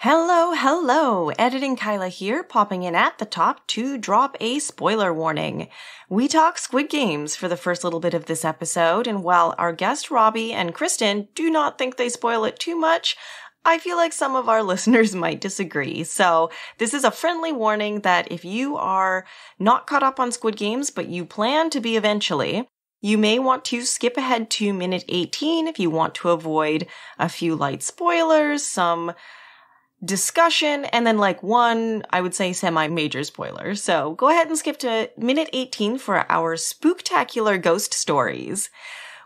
Hello, hello! Editing Kyla here, popping in at the top to drop a spoiler warning. We talk Squid Games for the first little bit of this episode, and while our guest Robbie and Kristen do not think they spoil it too much, I feel like some of our listeners might disagree. So this is a friendly warning that if you are not caught up on Squid Games, but you plan to be eventually, you may want to skip ahead to minute 18 if you want to avoid a few light spoilers, some discussion, and then one, I would say, semi-major spoiler. So go ahead and skip to minute 18 for our Spooktacular ghost stories.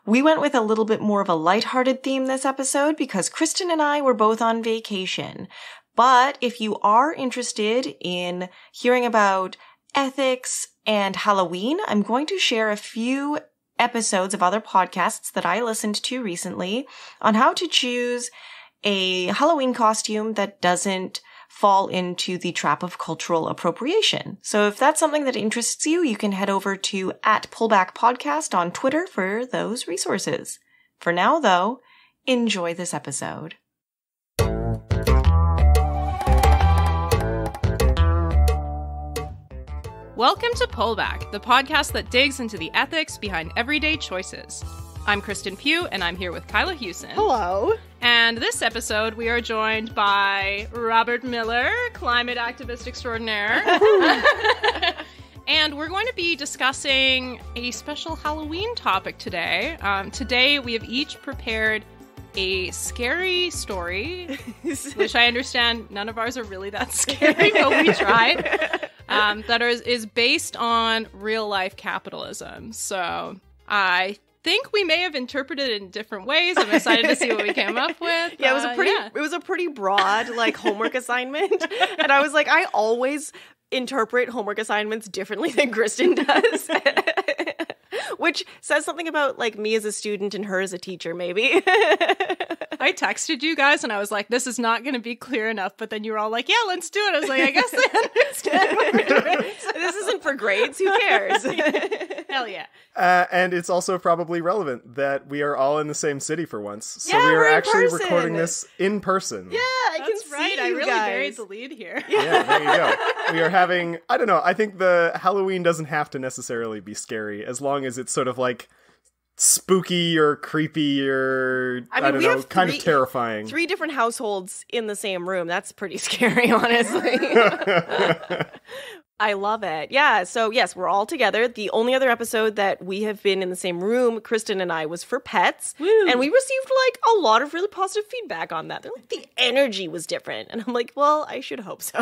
We went with a little bit more of a lighthearted theme this episode because Kristen and I were both on vacation. But if you are interested in hearing about ethics and Halloween, I'm going to share a few episodes of other podcasts that I listened to recently on how to choose a Halloween costume that doesn't fall into the trap of cultural appropriation. So if that's something that interests you, you can head over to @Pullback Podcast on Twitter for those resources. For now, though, enjoy this episode. Welcome to Pullback, the podcast that digs into the ethics behind everyday choices. I'm Kristen Pugh, and I'm here with Kyla Hewson. Hello. And this episode, we are joined by Robert Miller, climate activist extraordinaire. And we're going to be discussing a special Halloween topic today. Today, we have each prepared a scary story, which I understand none of ours are really that scary, but we tried, that is based on real-life capitalism. So I think we may have interpreted it in different ways. I'm excited to see what we came up with. Yeah, it was a pretty broad homework assignment, and I was like, I always interpret homework assignments differently than Kristen does, which says something about me as a student and her as a teacher, maybe. I texted you guys and I was like, this is not going to be clear enough, but then you were all like, yeah, let's do it. I was like, I guess they understand what we're doing. This isn't for grades. Who cares? Hell yeah. And it's also probably relevant that we are all in the same city for once. So yeah, we are we're actually person. recording this in person. Yeah, I That's can right. see I you really guys. buried the lead here. Yeah, there you go. We are having, I don't know, I think the Halloween doesn't have to necessarily be scary as long as it's sort of spooky or creepy or, I don't know, kind of terrifying. 3 different households in the same room. That's pretty scary, honestly. I love it. Yeah, so yes, we're all together. The only other episode that we have been in the same room, Kristen and I, was for pets. Woo. And we received a lot of really positive feedback on that. They're the energy was different. And I'm like, well, I should hope so.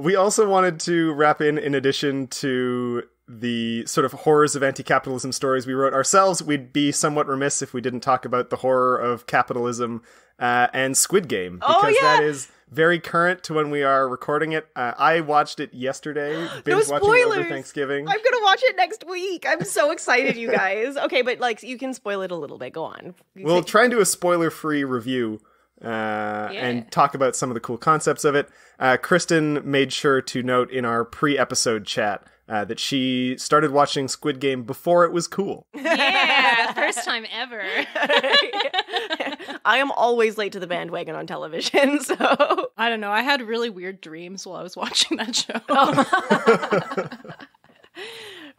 We also wanted to wrap in addition to the sort of horrors of anti-capitalism stories we wrote ourselves, we'd be somewhat remiss if we didn't talk about the horror of capitalism and Squid Game. Because that is very current to when we are recording it. I watched it yesterday, binge watching it over Thanksgiving. I'm going to watch it next week. I'm so excited, you guys. Okay, but you can spoil it a little bit. Go on. We'll try and do a spoiler-free review and talk about some of the cool concepts of it. Kristen made sure to note in our pre-episode chat that she started watching Squid Game before it was cool. Yeah, first time ever. I am always late to the bandwagon on television, so... I don't know, I had really weird dreams while I was watching that show.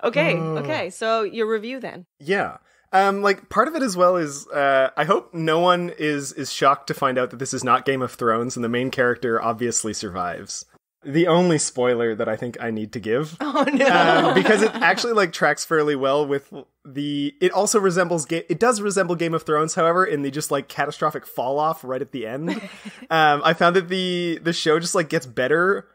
Okay, so your review then. Yeah. Part of it as well is, I hope no one is shocked to find out that this is not Game of Thrones and the main character obviously survives. The only spoiler that I think I need to give. Oh, no. Because it actually, tracks fairly well with it also resembles, it does resemble Game of Thrones, however, in the just, catastrophic fall-off right at the end. I found that the show just, gets better,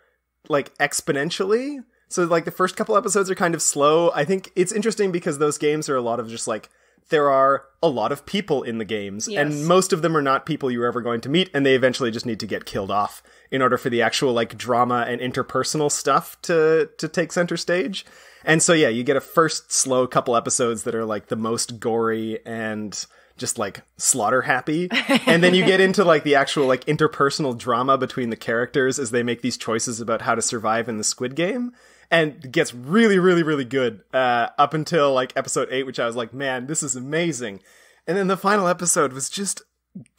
exponentially. So, the first couple episodes are kind of slow. I think it's interesting because those games are a lot of just, there are a lot of people in the games, yes. And most of them are not people you're ever going to meet, and they eventually just need to get killed off in order for the actual, drama and interpersonal stuff to take center stage. And so, yeah, you get a first slow couple episodes that are, the most gory and just, slaughter happy. And then you get into, the actual, interpersonal drama between the characters as they make these choices about how to survive in the Squid Game. And it gets really, really, really good up until, episode 8, which I was like, man, this is amazing. And then the final episode was just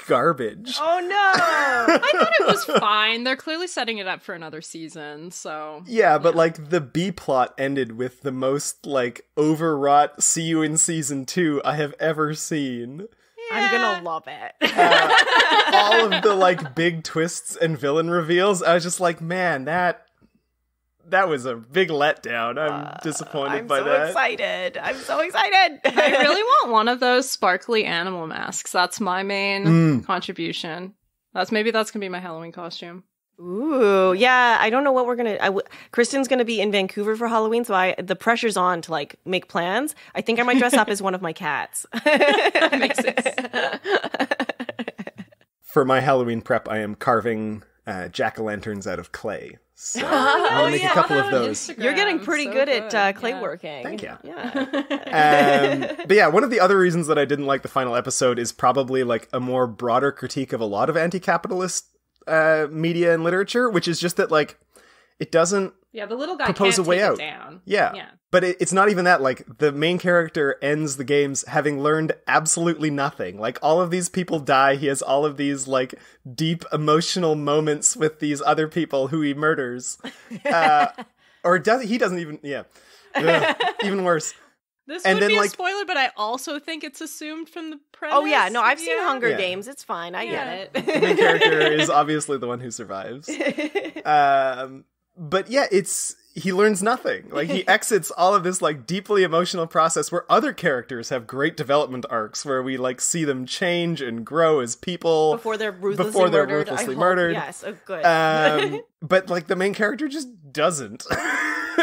garbage. Oh no! I thought it was fine. They're clearly setting it up for another season, so... Yeah, but like the B plot ended with the most like overwrought see you in season 2 I have ever seen. I'm gonna love it. All of the like big twists and villain reveals, I was just like, man, that was a big letdown. I'm disappointed by that. I'm so excited. I really want one of those sparkly animal masks. That's my main contribution. Maybe that's gonna be my Halloween costume. Ooh, yeah. I don't know what we're gonna. Kristen's gonna be in Vancouver for Halloween, so the pressure's on to like make plans. I think I might dress up as one of my cats. Makes sense. For my Halloween prep, I am carving jack-o'-lanterns out of clay. So I'm gonna make a couple of those. You're getting pretty good at clay working. Thank you. Yeah. But yeah, one of the other reasons that I didn't like the final episode is probably like a more broader critique of a lot of anti-capitalist media and literature, which is just that like it doesn't the little guy propose can't a way take out. it down. Yeah. But it's not even that. Like the main character ends the games having learned absolutely nothing. Like all of these people die. He has all of these like deep emotional moments with these other people who he murders, or he doesn't even. Yeah, even worse. This and would then, be a like, spoiler, but I also think it's assumed from the premise. Oh yeah, no, I've seen Hunger Yeah. Games. It's fine. I get it. The main character is obviously the one who survives. But yeah, he learns nothing. Like he exits all of this like deeply emotional process where other characters have great development arcs where we like see them change and grow as people Before they're ruthlessly murdered. Yes, oh, good. But like the main character just doesn't.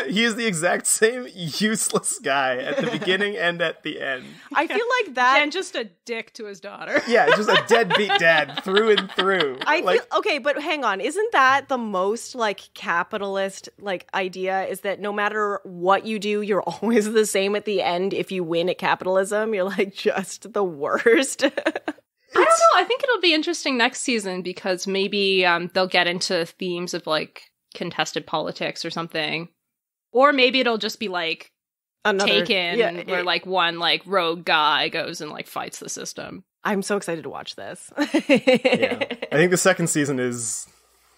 He is the exact same useless guy at the beginning and at the end. I feel like that. And just a dick to his daughter. Yeah, just a deadbeat dad through and through. Okay, but hang on. Isn't that the most like capitalist like idea is that no matter what you do, you're always the same at the end if you win at capitalism? You're like just the worst. I don't know. I think it'll be interesting next season because maybe they'll get into themes of like contested politics or something. Or maybe it'll just be like Taken, where like one like rogue guy goes and like fights the system. I'm so excited to watch this. Yeah. I think the second season is...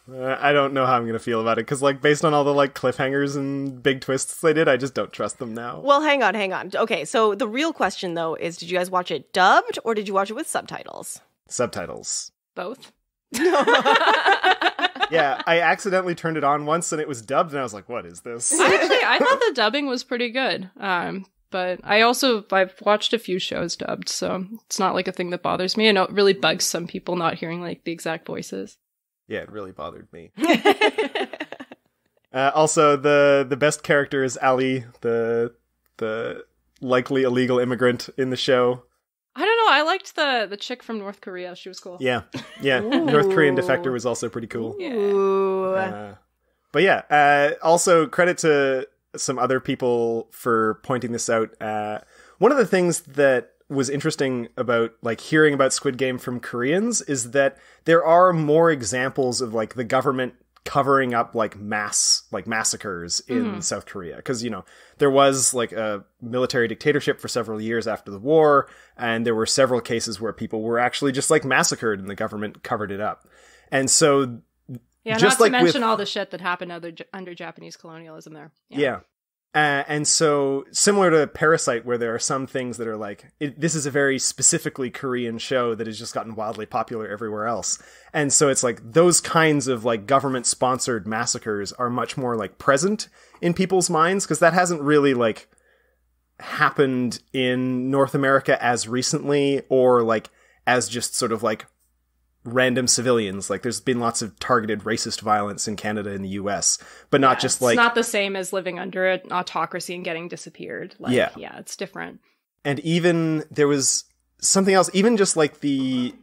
I don't know how I'm going to feel about it, because like based on all the like cliffhangers and big twists they did, I just don't trust them now. Well, hang on. Okay, so the real question though is, did you guys watch it dubbed or did you watch it with subtitles? Subtitles. Both. Yeah, I accidentally turned it on once and it was dubbed and I was like, what is this? I thought the dubbing was pretty good. But I've watched a few shows dubbed, so it's not like a thing that bothers me. I know it really bugs some people not hearing like the exact voices. Yeah, it really bothered me. Also, the best character is Ali, the likely illegal immigrant in the show. I don't know. I liked the chick from North Korea. She was cool. Yeah. North Korean defector was also pretty cool. Yeah. But yeah, also credit to some other people for pointing this out. One of the things that was interesting about like hearing about Squid Game from Koreans is that there are more examples of like the government covering up like massacres in South Korea. Because, you know, there was like a military dictatorship for several years after the war, and there were several cases where people were actually just like massacred and the government covered it up. And so just not to mention all the shit that happened under Japanese colonialism there. Yeah. And so similar to Parasite, where there are some things that are like, this is a very specifically Korean show that has just gotten wildly popular everywhere else. And so it's like those kinds of like government sponsored massacres are much more like present in people's minds, because that hasn't really like happened in North America as recently, or like as just sort of like random civilians. Like there's been lots of targeted racist violence in Canada and the US, but not just like... It's not the same as living under an autocracy and getting disappeared. Like, yeah, it's different. And even there was something else, even just like the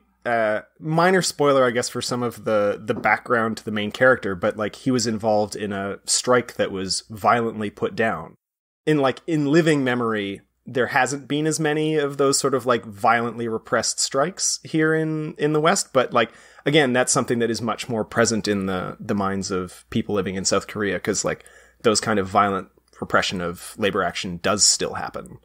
minor spoiler, I guess, for some of the background to the main character, but like he was involved in a strike that was violently put down. In living memory, there hasn't been as many of those sort of like violently repressed strikes here in the West. But like, again, that's something that is much more present in the minds of people living in South Korea, because like those kind of violent repression of labor action does still happen.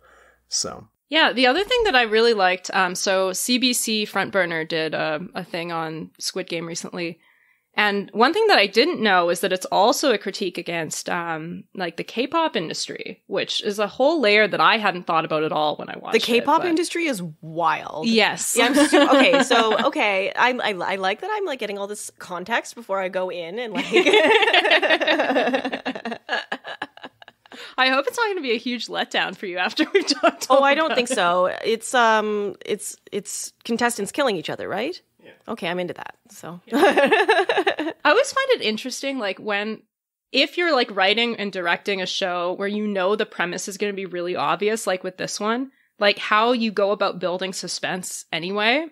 So Yeah, the other thing that I really liked, so CBC Frontburner did a thing on Squid Game recently. And one thing that I didn't know is that it's also a critique against like the K-pop industry, which is a whole layer that I hadn't thought about at all when I watched the K-pop it, industry is wild. Yes. Yeah, I like that I'm like getting all this context before I go in and like I hope it's not going to be a huge letdown for you after we've talked. Oh, I don't think so. It's contestants killing each other, right? Yeah. Okay, I'm into that. So I always find it interesting, like if you're like writing and directing a show where you know the premise is going to be really obvious, like with this one, like how you go about building suspense anyway.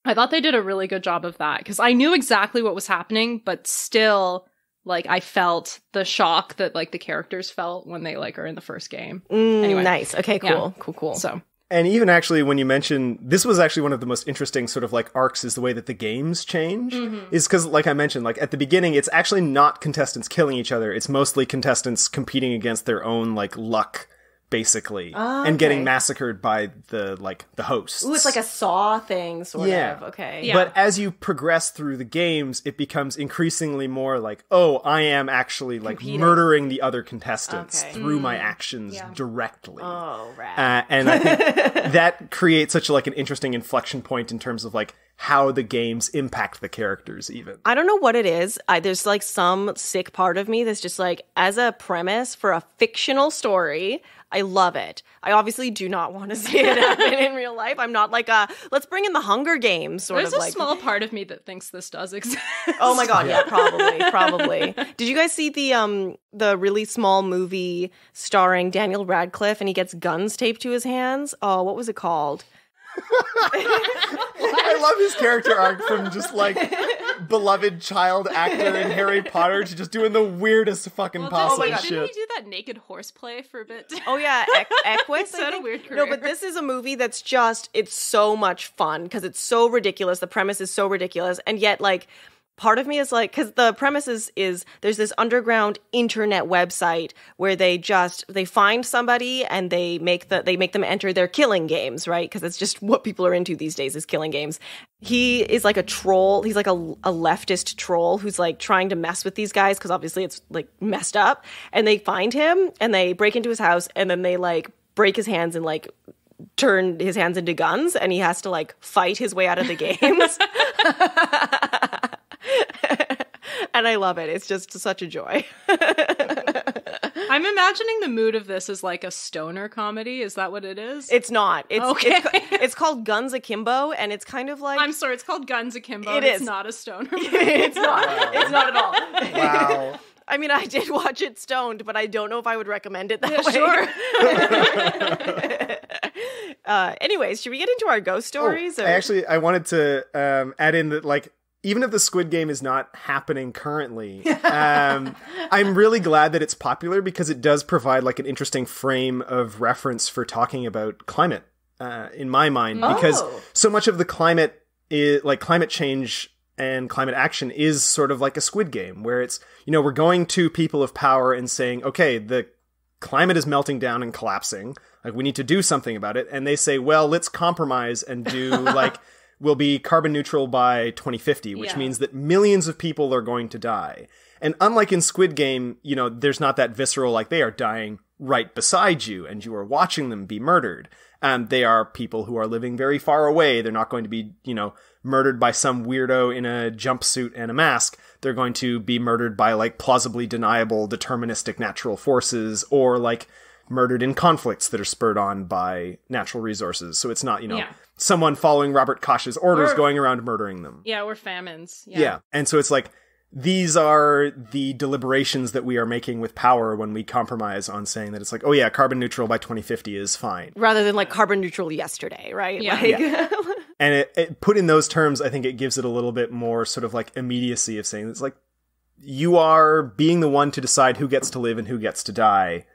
I thought they did a really good job of that because I knew exactly what was happening, but still, like, I felt the shock that, like, the characters felt when they, like, are in the first game. Anyway. Nice. Okay, cool. Yeah. Cool. So. And even actually, when you mention, this was actually one of the most interesting sort of, like, arcs is the way that the games change. Is because, like I mentioned, like, at the beginning, it's actually not contestants killing each other. It's mostly contestants competing against their own, like, luck, basically. And getting massacred by the hosts. Ooh, it's like a Saw thing, sort of. Okay. Yeah. But as you progress through the games, it becomes increasingly more like, oh, I am actually like competing. Murdering the other contestants through my actions directly. Oh, right. And I think that creates such like an interesting inflection point in terms of like how the games impact the characters even. I don't know what it is. There's like some sick part of me that's just like, as a premise for a fictional story, I love it. I obviously do not want to see it happen in real life. I'm not like let's bring in the Hunger Games sort There's of a like. small part of me that thinks this does exist. Oh my god, yeah, probably. Did you guys see the really small movie starring Daniel Radcliffe and he gets guns taped to his hands? Oh, what was it called? I love his character arc from just like beloved child actor in Harry Potter to just doing the weirdest fucking possible shit. Didn't he do that naked horseplay for a bit? Oh yeah, Equus. Had a weird career. No, but this is a movie that's just, it's so much fun because it's so ridiculous. The premise is so ridiculous, and yet like part of me is like, because the premise is there's this underground internet website where they find somebody and they make them enter their killing games, right? Because it's just what people are into these days is killing games. He is like a troll. He's like a leftist troll who's like trying to mess with these guys because obviously it's like messed up. And they find him and they break into his house and then they like break his hands and like turn his hands into guns and he has to like fight his way out of the games. And I love it. It's just such a joy. I'm imagining the mood of this as like a stoner comedy. Is that what it is? It's not. It's It's called Guns Akimbo, and it's kind of like... I'm sorry, it's called Guns Akimbo. It is. It's not a stoner. It's not. It's not at all. Wow. I mean, I did watch it stoned, but I don't know if I would recommend it that way. Anyways, should we get into our ghost stories? I wanted to add in that, like, even if the Squid Game is not happening currently, I'm really glad that it's popular because it does provide like an interesting frame of reference for talking about climate, in my mind, because so much of the climate change and climate action is sort of like a Squid Game where it's, we're going to people of power and saying, okay, the climate is melting down and collapsing. Like, we need to do something about it. And they say, well, let's compromise and do like, we'll be carbon neutral by 2050, which means that millions of people are going to die. And unlike in Squid Game, there's not that visceral, like they are dying right beside you and you are watching them be murdered. They are people who are living very far away. They're not going to be, murdered by some weirdo in a jumpsuit and a mask. They're going to be murdered by like plausibly deniable deterministic natural forces or like murdered in conflicts that are spurred on by natural resources. So it's not, someone following Robert Koch's orders going around murdering them. Yeah, we're famines. Yeah. And so it's like, these are the deliberations that we are making with power when we compromise on saying that it's like, oh yeah, carbon neutral by 2050 is fine. Rather than like carbon neutral yesterday, right? Yeah. And it put in those terms, I think it gives it a little bit more sort of like immediacy of saying it's like, you are being the one to decide who gets to live and who gets to die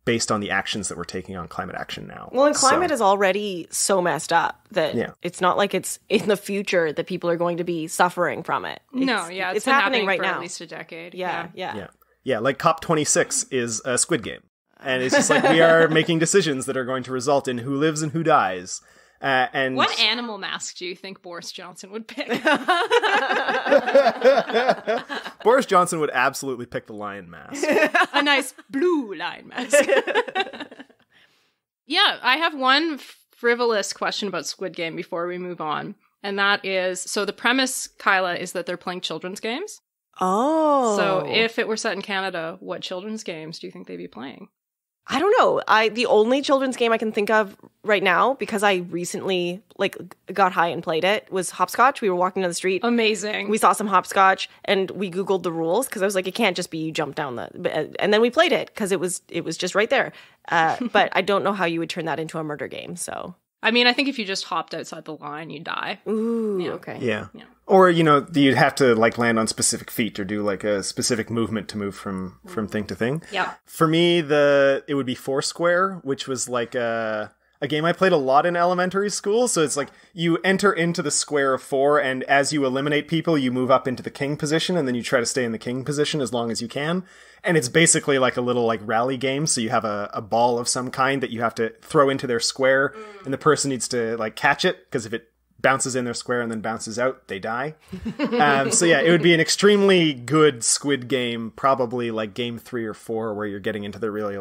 based on the actions that we're taking on climate action now. Well, and climate is already so messed up that it's not like it's in the future that people are going to be suffering from it. It's happening right for now. At least a decade. Yeah. Yeah, like COP26 is a Squid Game. And it's just like, we are making decisions that are going to result in who lives and who dies. And what animal mask do you think Boris Johnson would pick? Boris Johnson would absolutely pick the lion mask. A nice blue lion mask. Yeah, I have one frivolous question about Squid Game before we move on. And that is, so the premise, Kyla, is that they're playing children's games. Oh. So if it were set in Canada, what children's games do you think they'd be playing? I don't know. The only children's game I can think of right now, because I recently got high and played it, was hopscotch. We were walking down the street. Amazing. We saw some hopscotch and we Googled the rules because I was like, it can't just be you jump down and then we played it because it was just right there. But I don't know how you would turn that into a murder game. So I mean, I think if you just hopped outside the line, you'd die. Ooh, Yeah. okay. Yeah. Or, you'd have to land on specific feet or do a specific movement to move from thing to thing. Yeah. For me, it would be Foursquare, which was a game I played a lot in elementary school. So it's you enter into the square of 4, and as you eliminate people, you move up into the king position, and then you try to stay in the king position as long as you can. And it's basically a little rally game. So you have a ball of some kind that you have to throw into their square, and the person needs to catch it, because if it bounces in their square and then bounces out, they die. So yeah, it would be an extremely good Squid Game, probably game 3 or 4, where you're getting into the really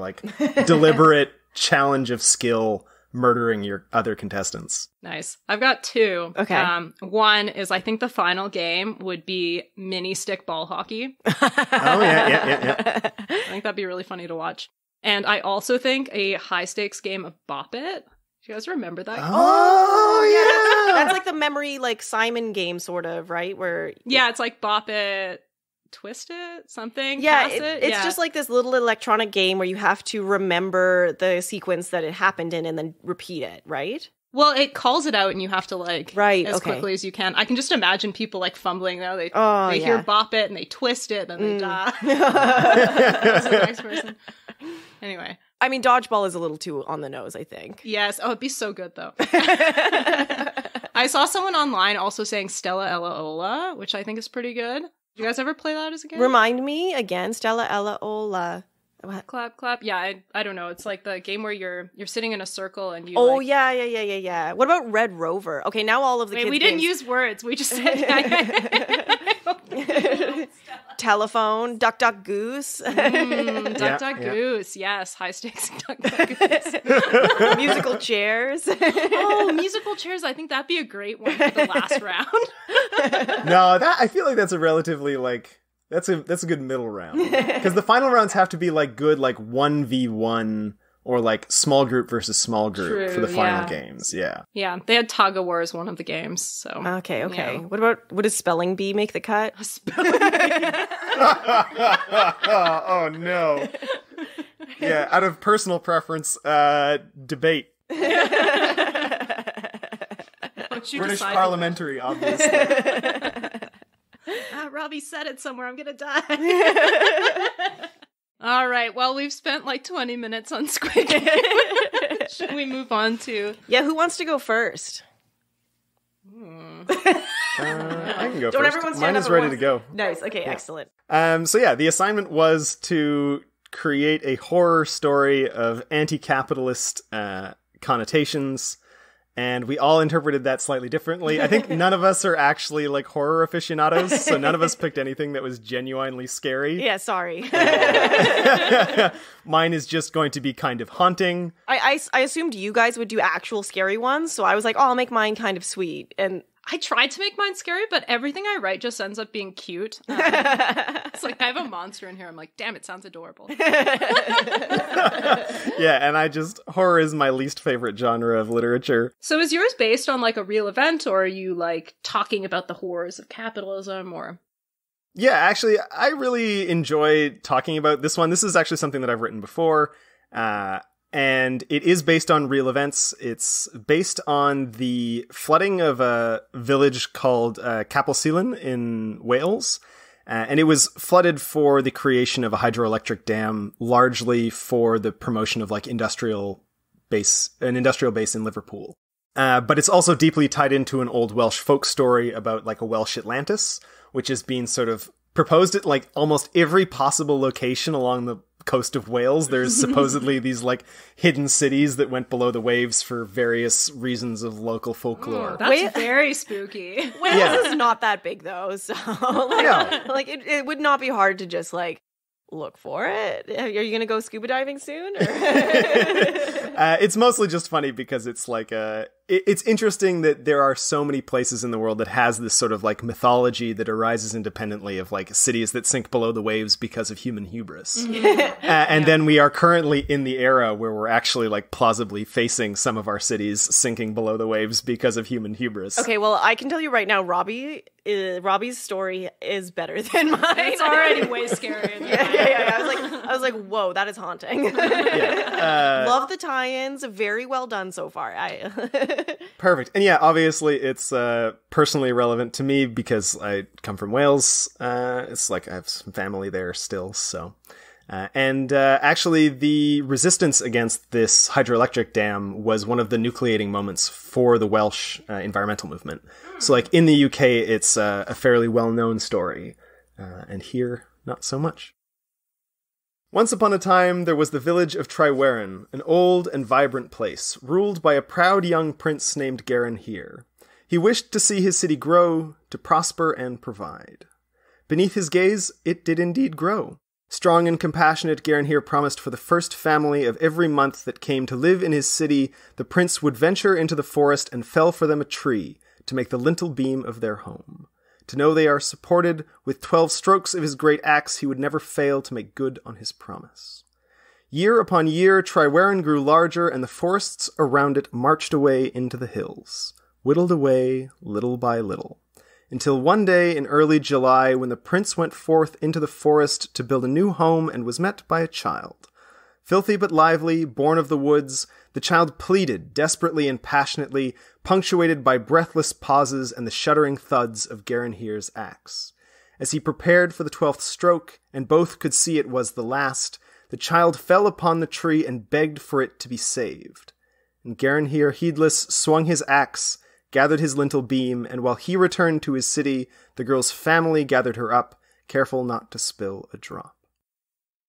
deliberate challenge of skill, murdering your other contestants. Nice. I've got 2. Okay. One is, I think the final game would be mini stick ball hockey. Oh yeah. I think that'd be really funny to watch. And I also think a high stakes game of Bop It. Do you guys remember that? Oh yeah. That's the memory Simon game sort of, right? Where Yeah, it's Bop It, Twist It, something. Yeah, Pass it. it's just this little electronic game where you have to remember the sequence that it happened in and then repeat it, right? Well, it calls it out and you have to right, as okay. quickly as you can. I can just imagine people fumbling now. They yeah. hear Bop It and they twist it and they die. That's the next person. Anyway. I mean, dodgeball is a little too on the nose, I think. Yes. Oh, it'd be so good though. I saw someone online also saying Stella Ella Ola, which I think is pretty good. Did you guys ever play that as a game? Remind me again, Stella Ella Ola. What? Clap, clap. Yeah, I don't know. It's the game where you're sitting in a circle and you. Oh yeah. What about Red Rover? Okay, now all of the kids. We didn't use words. We just said telephone, duck, duck, goose, duck, duck, goose. Yes, high stakes duck, duck, goose. Musical chairs. Oh, musical chairs. I think that'd be a great one for the last round. No, I feel that's a relatively that's a good middle round, because the final rounds have to be good 1v1 or small group versus small group for the final games. Yeah, they had tug of war as one of the games. So okay. Yeah. What does spelling bee make the cut? Oh no. Yeah, out of personal preference, debate. British parliamentary, obviously. Robbie said it somewhere. I'm gonna die. All right. Well, we've spent 20 minutes on Squid Game. Should we move on to? Yeah. Who wants to go first? I can go Don't first. everyone stand Mine up is at ready once. to go. Nice. Okay. Yeah. Excellent. So yeah, the assignment was to create a horror story of anti-capitalist connotations. And we all interpreted that slightly differently. I think none of us are actually horror aficionados, so none of us picked anything that was genuinely scary. Yeah, sorry. Mine is just going to be kind of haunting. I assumed you guys would do actual scary ones, so I was like, oh, I'll make mine kind of sweet. And I tried to make mine scary, but everything I write just ends up being cute. It's I have a monster in here. I'm damn, it sounds adorable. Yeah, and horror is my least favorite genre of literature. So is yours based on a real event, or are you talking about the horrors of capitalism, or? Yeah, actually, I really enjoy talking about this one. This is actually something that I've written before. And it is based on real events. It's based on the flooding of a village called Capitalism in Wales. And it was flooded for the creation of a hydroelectric dam, largely for the promotion of an industrial base in Liverpool. But it's also deeply tied into an old Welsh folk story about a Welsh Atlantis, which is being sort of proposed at almost every possible location along the coast of Wales. There's supposedly these like hidden cities that went below the waves for various reasons of local folklore. Ooh, that's very spooky. Wales is not that big though, so like it would not be hard to just like look for it. Are you gonna go scuba diving soon? Or? It's mostly just funny because it's like it's interesting that there are so many places in the world that has this sort of like mythology that arises independently of like cities that sink below the waves because of human hubris. And then we are currently in the era where we're actually like plausibly facing some of our cities sinking below the waves because of human hubris. Okay, well, I can tell you right now, Robbie's story is better than mine. It's already way scarier than mine. Yeah. I was like, whoa, that is haunting. Love the tie-ins. Very well done so far. Perfect. And yeah, obviously it's personally relevant to me because I come from Wales. It's like I have some family there still, so... actually, the resistance against this hydroelectric dam was one of the nucleating moments for the Welsh environmental movement. So, like, in the UK, it's a fairly well-known story. And here, not so much. Once upon a time, there was the village of Tryweryn, an old and vibrant place, ruled by a proud young prince named Geraint. He wished to see his city grow, to prosper and provide. Beneath his gaze, it did indeed grow. Strong and compassionate, Geraint promised for the first family of every month that came to live in his city, the prince would venture into the forest and fell for them a tree to make the lintel beam of their home. To know they are supported, with 12 strokes of his great axe, he would never fail to make good on his promise. Year upon year, Tryweryn grew larger, and the forests around it marched away into the hills, whittled away little by little. Until one day in early July, when the prince went forth into the forest to build a new home and was met by a child. Filthy but lively, born of the woods, the child pleaded desperately and passionately, punctuated by breathless pauses and the shuddering thuds of Geraint's axe. As he prepared for the 12th stroke, and both could see it was the last, the child fell upon the tree and begged for it to be saved. And Geraint, heedless, swung his axe, gathered his lintel beam, and while he returned to his city, the girl's family gathered her up, careful not to spill a drop.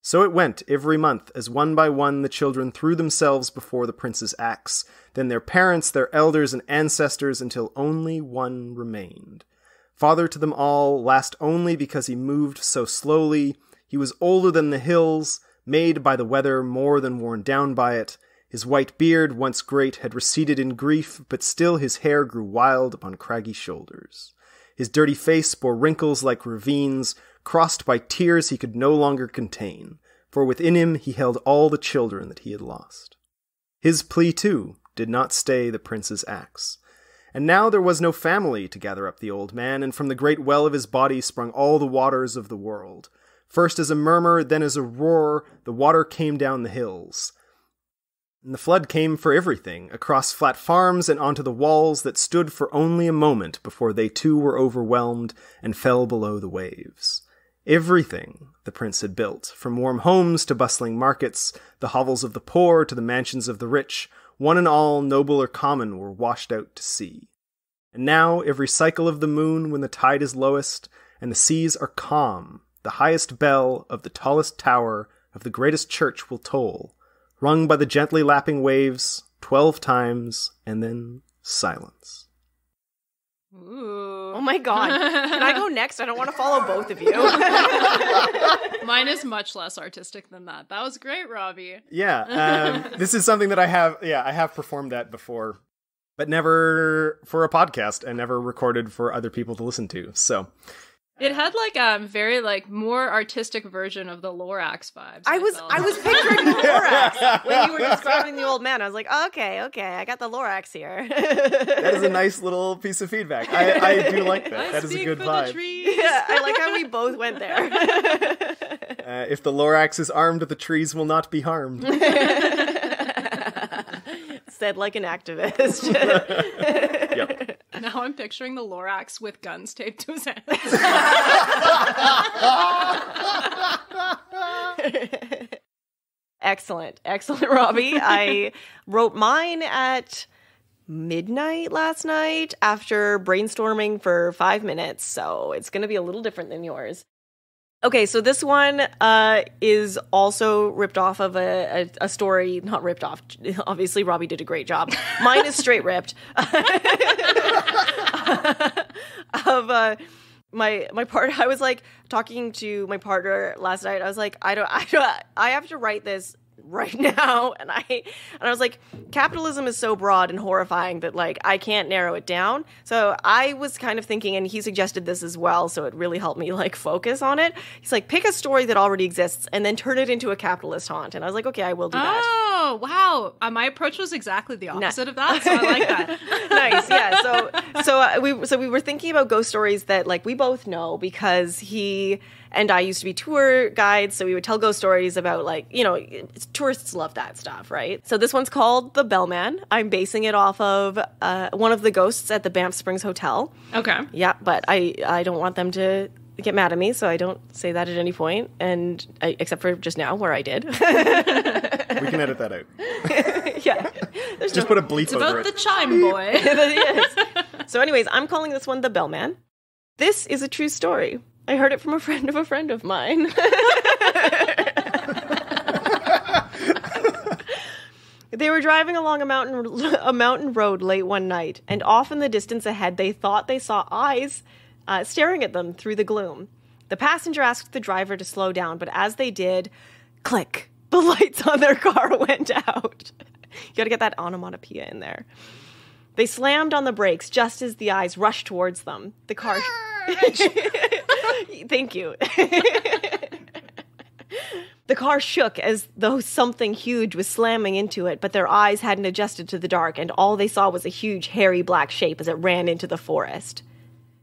So it went every month, as one by one the children threw themselves before the prince's axe, then their parents, their elders, and ancestors, until only one remained. Father to them all, last only because he moved so slowly. He was older than the hills, made by the weather more than worn down by it. His white beard, once great, had receded in grief, but still his hair grew wild upon craggy shoulders. His dirty face bore wrinkles like ravines, crossed by tears he could no longer contain, for within him he held all the children that he had lost. His plea, too, did not stay the prince's axe. And now there was no family to gather up the old man, and from the great well of his body sprung all the waters of the world. First as a murmur, then as a roar, the water came down the hills. And the flood came for everything, across flat farms and onto the walls that stood for only a moment before they too were overwhelmed and fell below the waves. Everything the prince had built, from warm homes to bustling markets, the hovels of the poor to the mansions of the rich, one and all, noble or common, were washed out to sea. And now, every cycle of the moon, when the tide is lowest, and the seas are calm, the highest bell of the tallest tower of the greatest church will toll, rung by the gently lapping waves, 12 times, and then silence. Ooh. Oh my god. Can I go next? I don't want to follow both of you. Mine is much less artistic than that. That was great, Robbie. Yeah. This is something that I have performed at before, but never for a podcast and never recorded for other people to listen to. So it had like very like more artistic version of the Lorax vibes. I was picturing the Lorax when you were describing the old man. I was like, okay, I got the Lorax here. That is a nice little piece of feedback. I do like that. That is a good vibe. Yeah, I like how we both went there. If the Lorax is armed, the trees will not be harmed. Said like an activist. Yep. Now I'm picturing the Lorax with guns taped to his hands. Excellent, Robbie. I wrote mine at midnight last night after brainstorming for 5 minutes, so it's going to be a little different than yours. Okay, so this one is also ripped off of a story, not ripped off. Obviously, Robbie did a great job. Mine is straight ripped. Of my part, I was like talking to my partner last night. I was like, I have to write this right now, and I was like, capitalism is so broad and horrifying that like I can't narrow it down. So I was kind of thinking, and he suggested this as well, so it really helped me like focus on it. He's like, pick a story that already exists and then turn it into a capitalist haunt. And I was like, okay, I will do that. Oh wow, my approach was exactly the opposite of that, so I like that. Nice, yeah. So we were thinking about ghost stories that like we both know, because he and I used to be tour guides, so we would tell ghost stories about, like, you know, tourists love that stuff, right? So this one's called The Bellman. I'm basing it off of one of the ghosts at the Banff Springs Hotel. Okay. Yeah, but I don't want them to get mad at me, so I don't say that at any point, and except for just now where I did. We can edit that out. Yeah. Just put a bleep over About it. the chime boy. It is. So anyways, I'm calling this one The Bellman. This is a true story. I heard it from a friend of mine. They were driving along a mountain road late one night, and off in the distance ahead, they thought they saw eyes staring at them through the gloom. The passenger asked the driver to slow down, but as they did, click, the lights on their car went out. You gotta get that onomatopoeia in there. They slammed on the brakes just as the eyes rushed towards them. The car... Thank you. The car shook as though something huge was slamming into it, but their eyes hadn't adjusted to the dark, and all they saw was a huge, hairy black shape as it ran into the forest.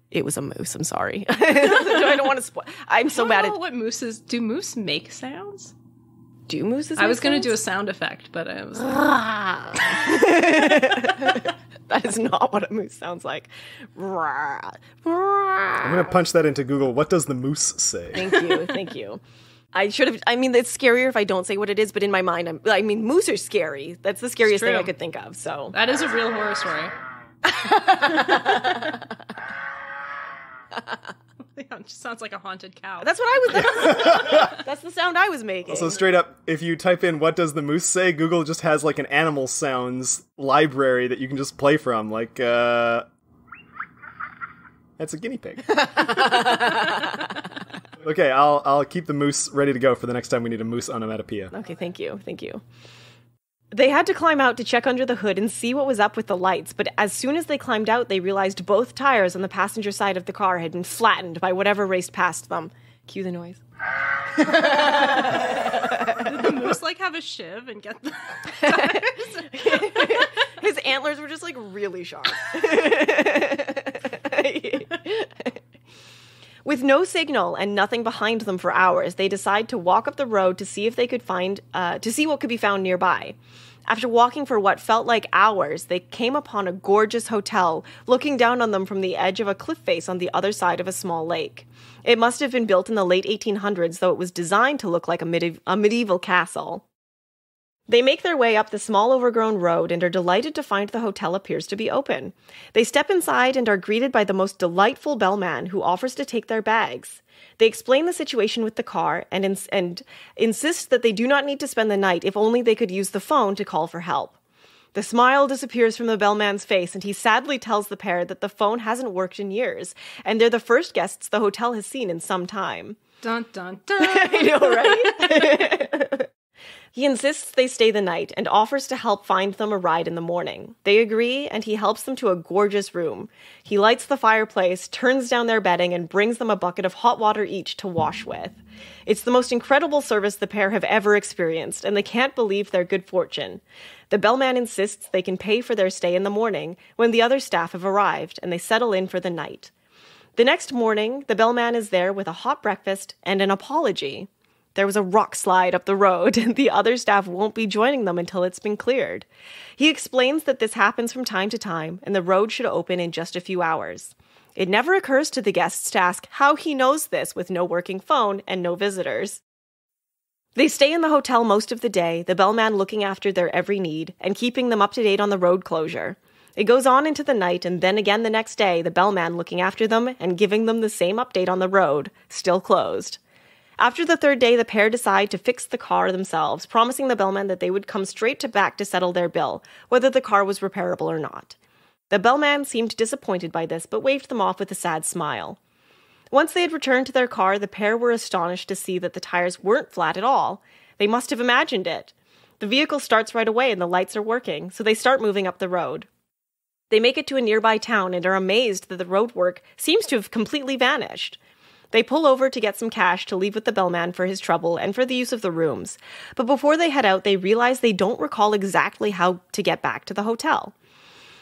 It was a moose, I'm sorry. I don't want to spoil. I'm so bad at... What mooses... Do moose make sounds? Do mooses I was going to sounds? do a sound effect, but I was... That is not what a moose sounds like. I'm going to punch that into Google. What does the moose say? Thank you. I should have... I mean, it's scarier if I don't say what it is, but in my mind, moose are scary. That's the scariest thing I could think of, so... That is a real horror story. It just sounds like a haunted cow. That's what I was... That's the sound I was making. So straight up, if you type in what does the moose say, Google just has like an animal sounds library that you can just play from. Like, that's a guinea pig. Okay, I'll keep the moose ready to go for the next time we need a moose onomatopoeia. Okay, thank you. They had to climb out to check under the hood and see what was up with the lights, but as soon as they climbed out, they realized both tires on the passenger side of the car had been flattened by whatever raced past them. Cue the noise. Did the moose, like, have a shiv and get the... His antlers were just, like, really sharp. With no signal and nothing behind them for hours, they decide to walk up the road to see if they could find, to see what could be found nearby. After walking for what felt like hours, they came upon a gorgeous hotel, looking down on them from the edge of a cliff face on the other side of a small lake. It must have been built in the late 1800s, though it was designed to look like a medieval castle. They make their way up the small overgrown road and are delighted to find the hotel appears to be open. They step inside and are greeted by the most delightful bellman who offers to take their bags. They explain the situation with the car and insist that they do not need to spend the night if only they could use the phone to call for help. The smile disappears from the bellman's face and he sadly tells the pair that the phone hasn't worked in years and they're the first guests the hotel has seen in some time. Dun, dun, dun. I know, right? He insists they stay the night and offers to help find them a ride in the morning. They agree, and he helps them to a gorgeous room. He lights the fireplace, turns down their bedding, and brings them a bucket of hot water each to wash with. It's the most incredible service the pair have ever experienced, and they can't believe their good fortune. The bellman insists they can pay for their stay in the morning when the other staff have arrived, and they settle in for the night. The next morning, the bellman is there with a hot breakfast and an apology. There was a rock slide up the road, and the other staff won't be joining them until it's been cleared. He explains that this happens from time to time, and the road should open in just a few hours. It never occurs to the guests to ask how he knows this with no working phone and no visitors. They stay in the hotel most of the day, the bellman looking after their every need and keeping them up to date on the road closure. It goes on into the night, and then again the next day, the bellman looking after them and giving them the same update on the road, still closed. After the third day, the pair decide to fix the car themselves, promising the Bellman that they would come straight back to settle their bill, whether the car was repairable or not. The Bellman seemed disappointed by this, but waved them off with a sad smile. Once they had returned to their car, the pair were astonished to see that the tires weren't flat at all. They must have imagined it. The vehicle starts right away and the lights are working, so they start moving up the road. They make it to a nearby town and are amazed that the roadwork seems to have completely vanished. They pull over to get some cash to leave with the Bellman for his trouble and for the use of the rooms. But before they head out, they realize they don't recall exactly how to get back to the hotel.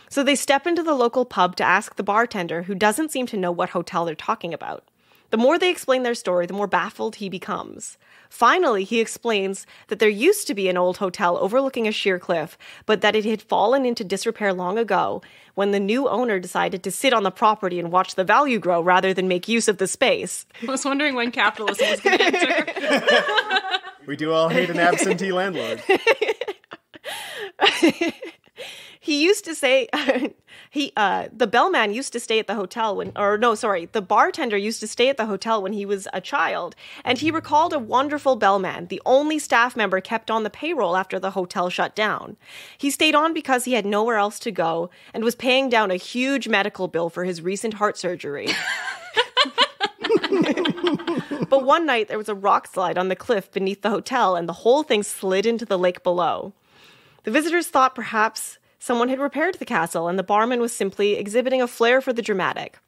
So they step into the local pub to ask the bartender, who doesn't seem to know what hotel they're talking about. The more they explain their story, the more baffled he becomes. Finally, he explains that there used to be an old hotel overlooking a sheer cliff, but that it had fallen into disrepair long ago when the new owner decided to sit on the property and watch the value grow rather than make use of the space. I was wondering when capitalism was going to enter. We do all hate an absentee landlord. He used to say, the Bellman used to stay at the hotel the bartender used to stay at the hotel when he was a child, and he recalled a wonderful Bellman, the only staff member kept on the payroll after the hotel shut down. He stayed on because he had nowhere else to go and was paying down a huge medical bill for his recent heart surgery. But one night there was a rock slide on the cliff beneath the hotel, and the whole thing slid into the lake below. The visitors thought perhaps someone had repaired the castle, and the barman was simply exhibiting a flair for the dramatic.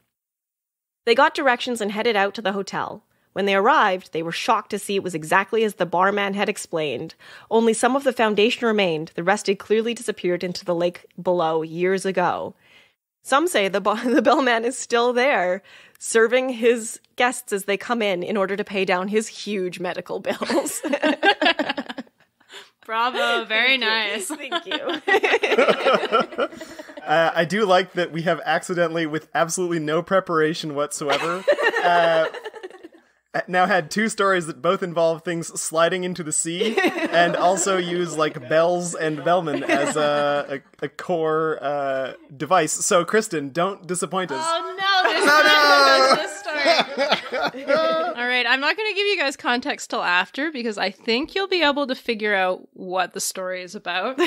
They got directions and headed out to the hotel. When they arrived, they were shocked to see it was exactly as the barman had explained. Only some of the foundation remained. The rest had clearly disappeared into the lake below years ago. Some say the Bellman is still there, serving his guests as they come in order to pay down his huge medical bills. Bravo, very nice. Thank you. I do like that we have accidentally, with absolutely no preparation whatsoever, now had two stories that both involve things sliding into the sea and also use like bells and Bellman as a core device. So, Kristen, don't disappoint us. Oh no, there's this story. All right, I'm not going to give you guys context till after because I think you'll be able to figure out what the story is about.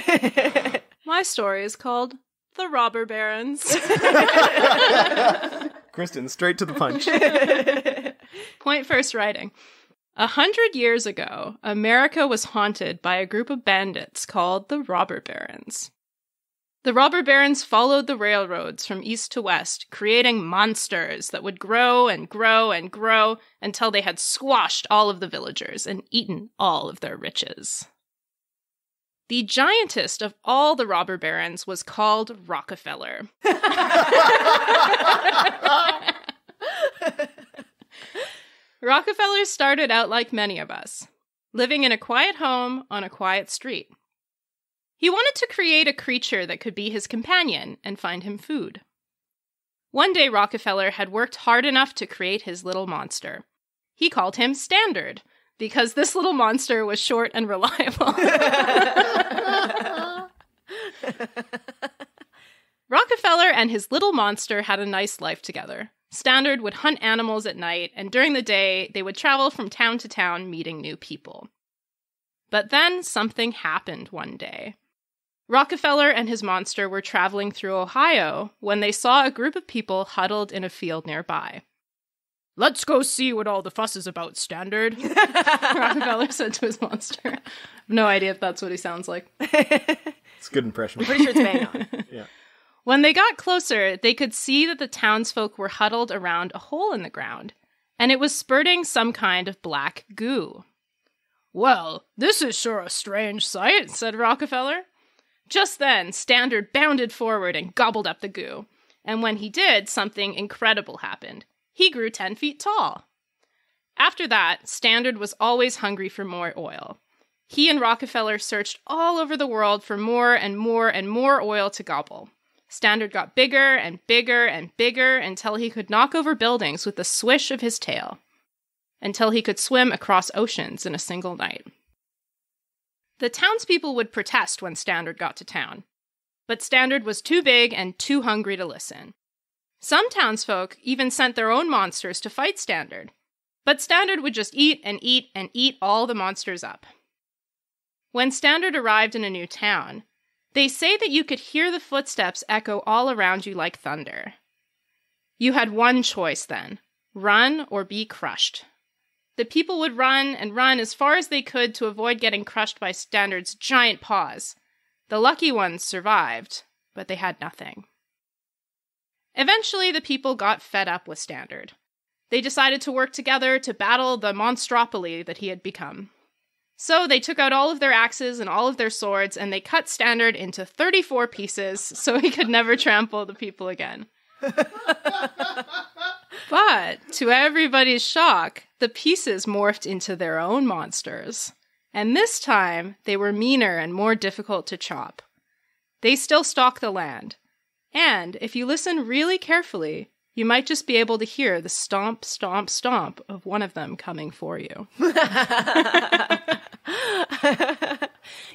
My story is called The Robber Barons. Kristen, straight to the punch. Point first writing. 100 years ago, America was haunted by a group of bandits called the Robber Barons. The Robber Barons followed the railroads from east to west, creating monsters that would grow and grow and grow until they had squashed all of the villagers and eaten all of their riches. The giantest of all the Robber Barons was called Rockefeller. Rockefeller started out like many of us, living in a quiet home on a quiet street. He wanted to create a creature that could be his companion and find him food. One day, Rockefeller had worked hard enough to create his little monster. He called him Standard, because this little monster was short and reliable. Rockefeller and his little monster had a nice life together. Standard would hunt animals at night, and during the day, they would travel from town to town meeting new people. But then something happened one day. Rockefeller and his monster were traveling through Ohio when they saw a group of people huddled in a field nearby. "Let's go see what all the fuss is about, Standard," Rockefeller said to his monster. I have no idea if that's what he sounds like. It's a good impression. I'm pretty sure it's bang on. Yeah. When they got closer, they could see that the townsfolk were huddled around a hole in the ground, and it was spurting some kind of black goo. "Well, this is sure a strange sight," said Rockefeller. Just then, Standard bounded forward and gobbled up the goo, and when he did, something incredible happened. He grew 10 feet tall. After that, Standard was always hungry for more oil. He and Rockefeller searched all over the world for more and more and more oil to gobble. Standard got bigger and bigger and bigger until he could knock over buildings with the swish of his tail. Until he could swim across oceans in a single night. The townspeople would protest when Standard got to town. But Standard was too big and too hungry to listen. Some townsfolk even sent their own monsters to fight Standard. But Standard would just eat and eat and eat all the monsters up. When Standard arrived in a new town, they say that you could hear the footsteps echo all around you like thunder. You had one choice then, run or be crushed. The people would run and run as far as they could to avoid getting crushed by Standard's giant paws. The lucky ones survived, but they had nothing. Eventually, the people got fed up with Standard. They decided to work together to battle the monstropoly that he had become. So they took out all of their axes and all of their swords, and they cut Standard into 34 pieces so he could never trample the people again. But, to everybody's shock, the pieces morphed into their own monsters. And this time, they were meaner and more difficult to chop. They still stalk the land. And, if you listen really carefully, you might just be able to hear the stomp, stomp, stomp of one of them coming for you.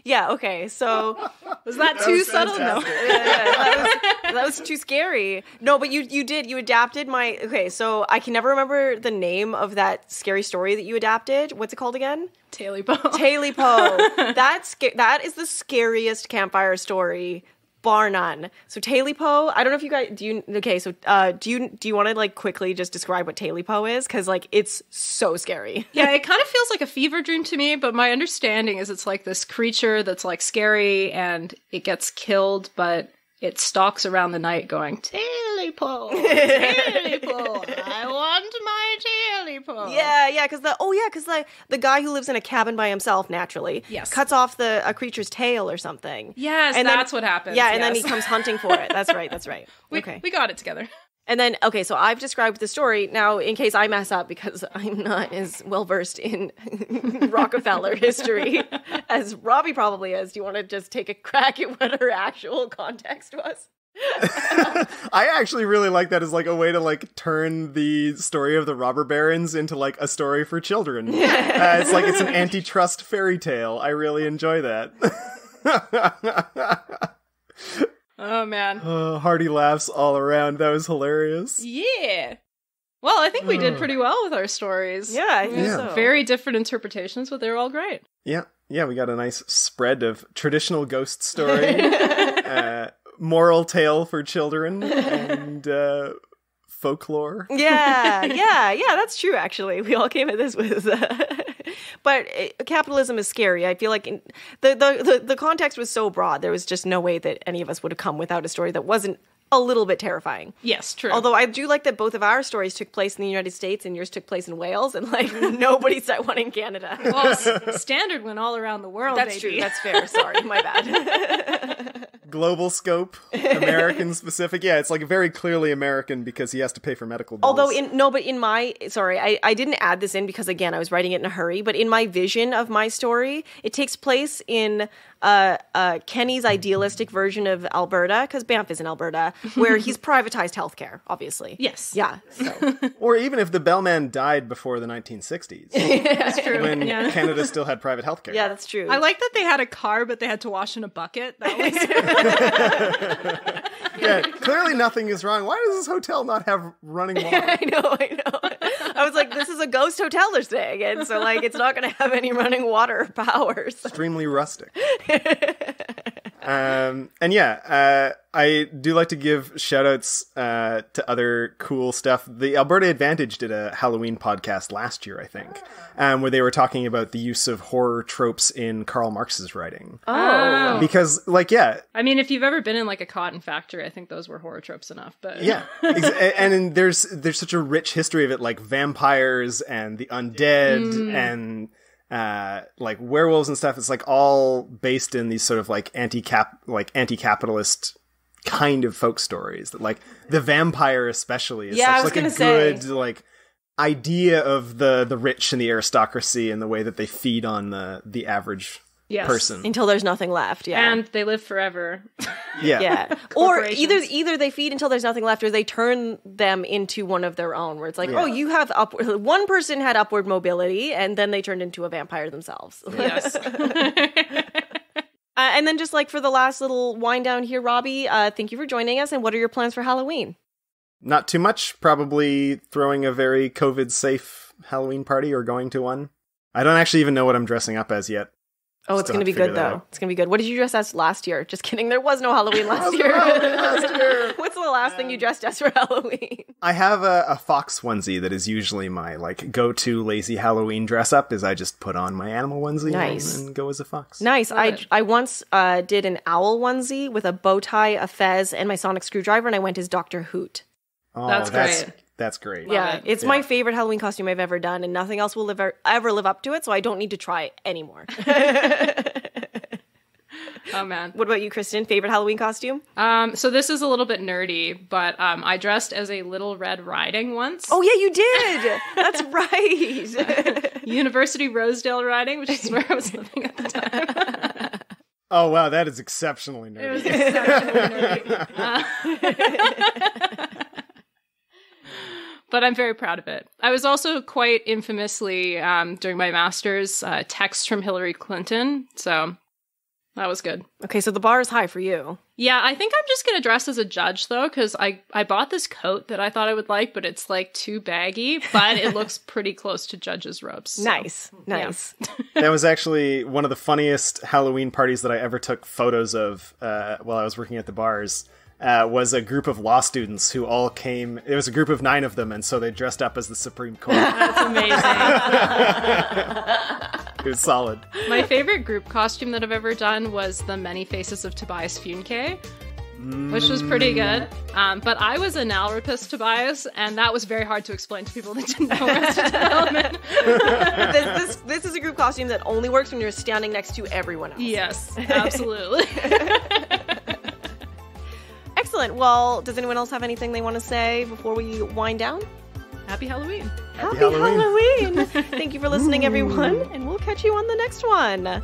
Yeah, okay, so was that too subtle? Fantastic. No. that was too scary. No, but you adapted my, okay, so I can never remember the name of that scary story that you adapted. What's it called again? Taily-po. Taily-po. That is the scariest campfire story, bar none. So Taily-po, I don't know if you guys, do you want to like quickly just describe what Taily-po is? Because like it's so scary. Yeah, it kind of feels like a fever dream to me, but my understanding is it's like this creature that's like scary and it gets killed, but it stalks around the night going, Taily-po, Taily-po, I want my Taily-po. Yeah, because the guy who lives in a cabin by himself naturally cuts off a creature's tail or something. Yes, and that's what happens. Yeah, and then he comes hunting for it. That's right. We got it together. And then, okay, so I've described the story. Now, in case I mess up, because I'm not as well-versed in Rockefeller history as Robbie probably is, do you want to just take a crack at what her actual context was? I actually really like that as like a way to like turn the story of the robber barons into like a story for children. It's like it's an antitrust fairy tale. I really enjoy that. Oh, man. Hearty laughs all around. That was hilarious. Yeah. Well, I think we did pretty well with our stories. Yeah, I think so. Very different interpretations, but they were all great. Yeah, we got a nice spread of traditional ghost story, moral tale for children, and folklore. Yeah, that's true, actually. We all came at this with... But capitalism is scary. I feel like the context was so broad, there was just no way that any of us would have come without a story that wasn't a little bit terrifying. Yes, true. Although I do like that both of our stories took place in the United States and yours took place in Wales, and like nobody set one in Canada. Well, Standard went all around the world, That's baby. True. That's fair. Sorry, my bad. Global scope, American specific. Yeah, it's like very clearly American because he has to pay for medical bills. Although I didn't add this in because again I was writing it in a hurry, but in my vision of my story, it takes place in Kenny's idealistic version of Alberta, because Banff is in Alberta, where he's privatized healthcare, obviously. Yes. Yeah. So. Or even if the Bellman died before the 1960s. That's true. When Canada still had private healthcare. Yeah, that's true. I like that they had a car, but they had to wash in a bucket. That was... Yeah, clearly nothing is wrong. Why does this hotel not have running water? I know. I was like, this is a ghost hotel they're staying in, so like it's not going to have any running water or power. So. Extremely rustic. I do like to give shout outs to other cool stuff. The Alberta Advantage did a Halloween podcast last year, I think, where they were talking about the use of horror tropes in Karl Marx's writing. Oh. Because, like, yeah. I mean, if you've ever been in like a cotton factory, I think those were horror tropes enough, but... Yeah. And there's such a rich history of it, like vampires and the undead and... like werewolves and stuff. It's like all based in these sort of like anti-capitalist kind of folk stories that like the vampire especially is such like a good like idea of the rich and the aristocracy and the way that they feed on the average person until there's nothing left. Yeah, and they live forever. Yeah. Or either they feed until there's nothing left, or they turn them into one of their own. Where it's like, oh, you have one person had upward mobility, and then they turned into a vampire themselves. Yes. And then just like for the last little wind down here, Robbie, thank you for joining us. And what are your plans for Halloween? Not too much. Probably throwing a very COVID safe Halloween party or going to one. I don't actually even know what I'm dressing up as yet. Oh, it's going to be good, though. It's going to be good. What did you dress as last year? Just kidding. There was no Halloween last year. What's the last thing you dressed as for Halloween? I have a fox onesie that is usually my go-to lazy Halloween dress up, is I just put on my animal onesie and go as a fox. Nice. I once did an owl onesie with a bow tie, a fez, and my sonic screwdriver, and I went as Dr. Hoot. Oh, that's great. That's great. Yeah, it's my favorite Halloween costume I've ever done, and nothing else will ever live up to it, so I don't need to try it anymore. Oh, man. What about you, Kristen? Favorite Halloween costume? So this is a little bit nerdy, but I dressed as a Little Red Riding once. Oh, yeah, you did! That's right! University Rosedale Riding, which is where I was living at the time. Oh, wow, that is exceptionally nerdy. It was exceptionally nerdy. But I'm very proud of it. I was also quite infamously, during my master's, text from Hillary Clinton, so that was good. Okay, so the bar is high for you. Yeah, I think I'm just going to dress as a judge, though, because I bought this coat that I thought I would like, but it's, too baggy, but it looks pretty close to judge's robes. So, nice. Yeah. That was actually one of the funniest Halloween parties that I ever took photos of while I was working at the bars. Was a group of law students who all came. It was a group of 9 of them, and so they dressed up as the Supreme Court. That's amazing. It was solid. My favorite group costume that I've ever done was the Many Faces of Tobias Funke, which was pretty good. But I was a Nalrapist Tobias, and that was very hard to explain to people that didn't know Arrested Development. This is a group costume that only works when you're standing next to everyone else. Yes, absolutely. Excellent. Well, does anyone else have anything they want to say before we wind down? Happy Halloween. Happy Halloween. Thank you for listening, everyone, and we'll catch you on the next one.